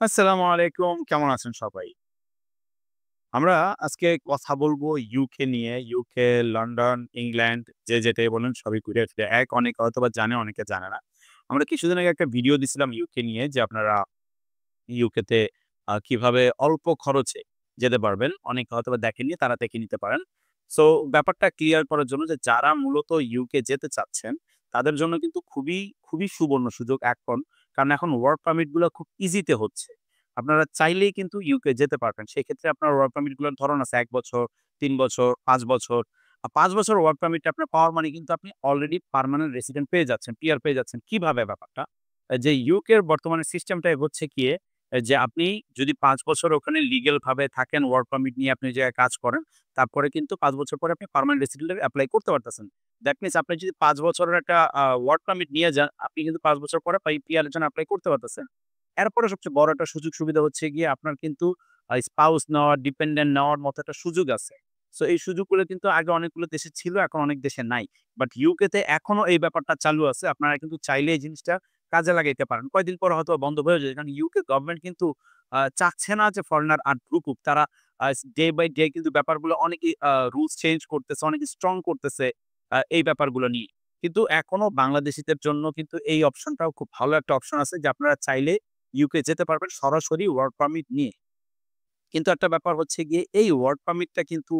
আসসালামু আলাইকুম। কেমন আছেন সবাই? আমরা আজকে কথা বলবো ইউকে নিয়ে। ইউকে, লন্ডন, ইংল্যান্ড যে যেটাই বলেন সবই ঘুরে ফিরে এক। অনেকে হয়তোবা জানে, অনেকে জানে না। আমরা কিছুদিন আগে একটা ভিডিও দিছিলাম ইউকে নিয়ে যে আপনারা ইউকেতে কিভাবে অল্প খরচে যেতে পারবেন। অনেকে হয়তোবা দেখেননি, তারা দেখে নিতে পারেন। সো ব্যাপারটা ক্লিয়ার করার জন্য যে যারা মূলত ইউকে যেতে চাচ্ছেন, তাদের জন্য কিন্তু খুবই সুবর্ণ সুযোগ এখন। কারণ এখন ওয়ার্ক পারমিট গুলা খুব ইজিতে হচ্ছে। আপনারা চাইলেই কিন্তু ইউকে যেতে পারবেন। সেক্ষেত্রে আপনার ওয়ার্ক পারমিট গুলোর ধরন আছে ১ বছর, ৩ বছর, ৫ বছর। ৫ বছর ওয়ার্ক পারমিটটা আপনার পাওয়ার মানে কিন্তু আপনি অলরেডি পার্মানেন্ট রেসিডেন্ট পেয়ে যাচ্ছেন, পিআর পেয়ে যাচ্ছেন। কিভাবে ব্যাপারটা? যে ইউকের বর্তমানে সিস্টেমটাই হচ্ছে গিয়ে যে আপনি যদি ৫ বছর ওখানে লিগ্যাল ভাবে থাকেন, ওয়ার্ক পারমিট নিয়ে আপনি ওই জায়গায় কাজ করেন, তারপরে কিন্তু ৫ বছর পরে আপনি পার্মানেন্ট রেসিডেন্ট এর এপ্লাই করতে পারতেছেন। দ্যাট মিনস আপনি যদি ৫ বছরের একটা ওয়ার্ক পারমিট নিয়ে যান, আপনি কিন্তু ৫ বছর পরে পিআর এর জন্য এপ্লাই করতে পারতেছেন। এরপরে সবচেয়ে বড় একটা সুযোগ সুবিধা হচ্ছে গিয়ে আপনার কিন্তু স্পাউস নেওয়ার, ডিপেন্ডেন্ট নেওয়ার মতো একটা সুযোগ আছে। সো এই সুযোগগুলো কিন্তু আগে অনেকগুলো দেশে ছিল, এখন অনেক দেশে নাই। বাট ইউকে তে এখনো এই ব্যাপারটা চালু আছে। আপনারা কিন্তু চাইলে এই জিনিসটা কাজে লাগাইতে পারেন। কয়দিন পরে হয়তোবা বন্ধ হয়ে যাবে। কারণ ইউকে গভর্নমেন্ট কিন্তু চাচ্ছে না যে ফরেনার আর ঢুকুক। তারা ডে বাই ডে কিন্তু ব্যাপারগুলো অনেকেই রুলস চেঞ্জ করতেছে, অনেকে স্ট্রং করতেছে এই ব্যাপারগুলো নিয়ে। কিন্তু এখনো বাংলাদেশীদের জন্য কিন্তু এই অপশনটাও খুব ভালো একটা অপশন আছে যে আপনারা চাইলে ইউকে যেতে পারবেন সরাসরি ওয়ার্ক পারমিট নিয়ে। কিন্তু একটা ব্যাপার হচ্ছে গিয়ে এই ওয়ার্ক পারমিটটা কিন্তু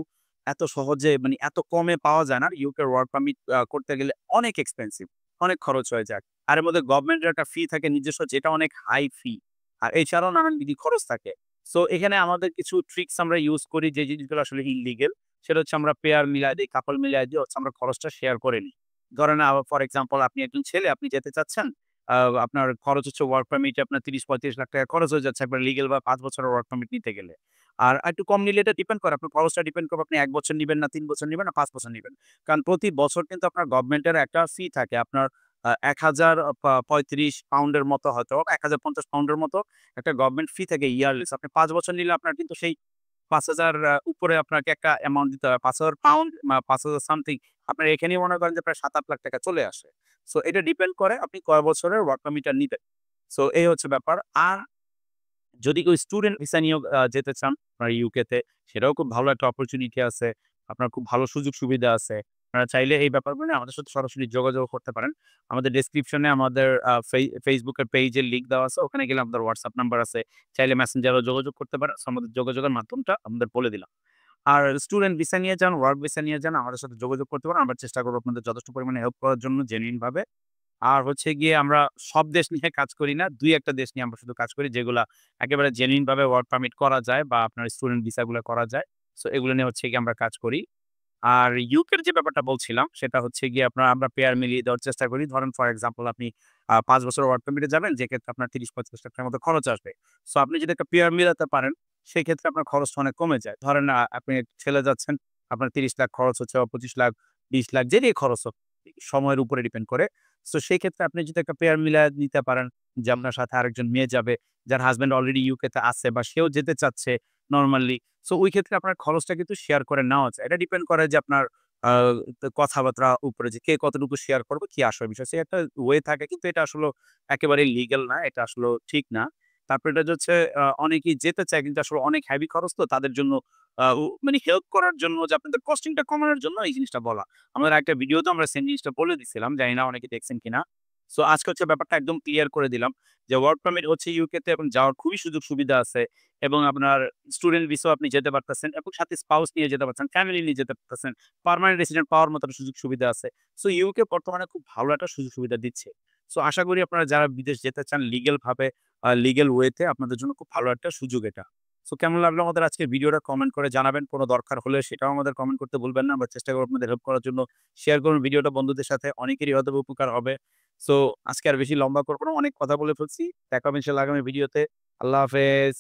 এত সহজে মানে এত কমে পাওয়া যায় না। ইউকে ওয়ার্ক পারমিট করতে গেলে অনেক এক্সপেনসিভ, অনেক খরচ হয়ে যায়। আর এর মধ্যে গভর্নমেন্টের একটা ফি থাকে নিজস্ব যেটা অনেক হাই ফি। আর এছাড়াও নানানবিধি খরচ থাকে। সো এখানে আমাদের কিছু ট্রিকস আমরা ইউস করি যে জিনিসগুলো আসলে ইল্লিগাল। সেটা হচ্ছে আমরা পেয়ার মিলায় দেই, কাপল মিলায় দিয়ে হচ্ছে আমরা খরচটা শেয়ার করে নিই। ধরেন ফর এক্সাম্পল আপনি একজন ছেলে, আপনি যেতে চাচ্ছেন। আ আপনার খরচ হচ্ছে ওয়ার্ক পারমিটে আপনার ৩০-৩৫ লাখ টাকা খরচ হয়ে যাচ্ছে একবার লিগ্যাল বা ৫ বছরের ওয়ার্ক পারমিট নিতে গেলে। আর একটু কম নিলে এটা ডিপেন্ড করে। আপনার খরচটা ডিপেন্ড করবে আপনি ১ বছর নিবেন না ৩ বছর নিবেন না ৫ বছর নিবেন। কারণ প্রতি বছর কিন্তু আপনার গভর্নমেন্টের একটা ফি থাকে। আপনার ১,০০০ ৩৫ পাউন্ডের মতো হয়তো ১,০৫০ পাউন্ডের মতো একটা গভর্নমেন্ট ফি থাকে ইয়ারলি। আপনি ৫ বছর নিলে আপনার কিন্তু সেই ৫,০০০ উপরে আপনাকে একটা অ্যামাউন্ট দিতে হয়। ৫,০০০ পাউন্ড ৫,০০০ সামথিং আপনার এখানেই মনে করেন যে প্রায় ৭-৮ লাখ টাকা চলে আসে। সো এটা ডিপেন্ড করে আপনি কয় বছরের ওয়ার্ক পারমিটটা নিবেন। সো এই হচ্ছে ব্যাপার। আর যদি কেউ স্টুডেন্ট ভিসা নিয়েও যেতে চান আপনার ইউকে তে, সেটাও খুব ভালো একটা অপরচুনিটি আছে। আপনার খুব ভালো সুযোগ সুবিধা আছে। আপনারা চাইলে এই ব্যাপারগুলো নিয়ে আমাদের সাথে সরাসরি যোগাযোগ করতে পারেন। আমাদের ডেসক্রিপশনে আমাদের Facebook এর পেজের লিংক দেওয়া আছে। ওখানে গেলে আমাদের WhatsApp নাম্বার আছে। চাইলে মেসেঞ্জারেও যোগাযোগ করতে পারেন। সো আমাদের যোগাযোগের মাধ্যমটা আমাদের বলে দিলাম। আর স্টুডেন্ট ভিসা নিয়ে যান, ওয়ার্ক ভিসা নিয়ে যান, আমাদের সাথে যোগাযোগ করতে পারেন। আমরা চেষ্টা করব আপনাদের যথেষ্ট পরিমাণে হেল্প করার জন্য জেনুইন ভাবে। আর হচ্ছে গিয়ে আমরা সব দেশ নিয়ে কাজ করি না। ২-১ টা দেশ নিয়ে আমরা শুধু কাজ করি যেগুলা একেবারে জেনুইন ভাবে ওয়ার্ক পারমিট করা যায় বা আপনার স্টুডেন্ট ভিসা গুলা করা যায়। সো এগুলো নিয়ে হচ্ছে গিয়ে আমরা কাজ করি। আর ইউকের যে ব্যাপারটা বলছিলাম সেটা হচ্ছে গিয়ে আমরা পেয়ার মিলিয়ে দেওয়ার চেষ্টা করি। ধরেন ফর এক্সাম্পল আপনি ৫ বছরের ওয়ার্ক পারমিট এ যাবেন যেক্ষেত্রে আপনার ৩০-৩৫ লাখ টাকার মতো খরচ আসবে। সো আপনি যদি একটা পেয়ার মিলাতে পারেন সেক্ষেত্রে আপনার খরচটা অনেক কমে যায়। ধরেন আপনি ছেলে যাচ্ছেন, আপনার ৩০ লাখ খরচ হচ্ছে বা ২৫ লাখ, ২০ লাখ যেটাই খরচ হোক, সময়ের উপরে ডিপেন্ড করে। সো সেই ক্ষেত্রে আপনি যদি একটা পেয়ার মিলায় নিতে পারেন যে আপনার সাথে আরেকজন মেয়ে যাবে, যার হাসব্যান্ড অলরেডি ইউকে তে আছে বা সেও যেতে চাচ্ছে নরমালি। সো ওই ক্ষেত্রে আপনার খরচটা কিন্তু শেয়ার করে নেওয়া যায়। এটা ডিপেন্ড করে যে আপনার আ কথাবার্তা উপরে যে কে কতটুকু শেয়ার করবে, কি আসল বিষয়। সে একটা ওয়ে থাকে কিন্তু এটা আসলে একেবারেই লিগ্যাল না। এটা আসলে ঠিক না। তারপরে এটা হচ্ছে অনেকেই যেতে চায় কিন্তু আসলে অনেক হেভি খরচ তো তাদের জন্য মানে হেল্প করার জন্য যে আপনাদের কস্টিং টা কমানোর জন্য এই জিনিসটা বলা। আমাদের একটা ভিডিওতে আমরা সেম জিনিসটা বলে দিছিলাম। জানি না অনেকে দেখছেন কিনা। সো আজকে হচ্ছে ব্যাপারটা একদম ক্লিয়ার করে দিলাম যে ওয়ার্ক পারমিট হচ্ছে ইউকে তে এবং যাওয়ার খুবই সুযোগ সুবিধা আছে এবং আপনার স্টুডেন্ট ভিসাও আপনি যেতে পারতেছেন এবং সাথে স্পাউস নিয়ে যেতে পারছেন, ফ্যামিলি নিয়ে যেতে পারতেছেন। পার্মানেন্ট রেসিডেন্ট পাওয়ার মতো একটা সুযোগ সুবিধা আছে। সো ইউকে বর্তমানে খুব ভালো একটা সুযোগ সুবিধা দিচ্ছে। সো আশা করি আপনারা যারা বিদেশ যেতে চান লিগ্যাল ভাবে লিগ্যাল ওয়েতে আপনাদের জন্য খুব ভালো একটা সুযোগ এটা। সো কেমন লাগলো আমাদের আজকের ভিডিওটা কমেন্ট করে জানাবেন। কোন দরকার হলে সেটাও আমাদের কমেন্ট করতে ভুলবেন না। আমরা চেষ্টা করব আপনাদের হেল্প করার জন্য। শেয়ার করুন ভিডিওটা বন্ধুদের সাথে। অনেকেরই হয়তো উপকার হবে। সো আজকে আর বেশি লম্বা করব না। অনেক কথা বলে ফেলছি। দেখা হবে ইনশাআল্লাহ আগামী ভিডিওতে। আল্লাহ হাফেজ।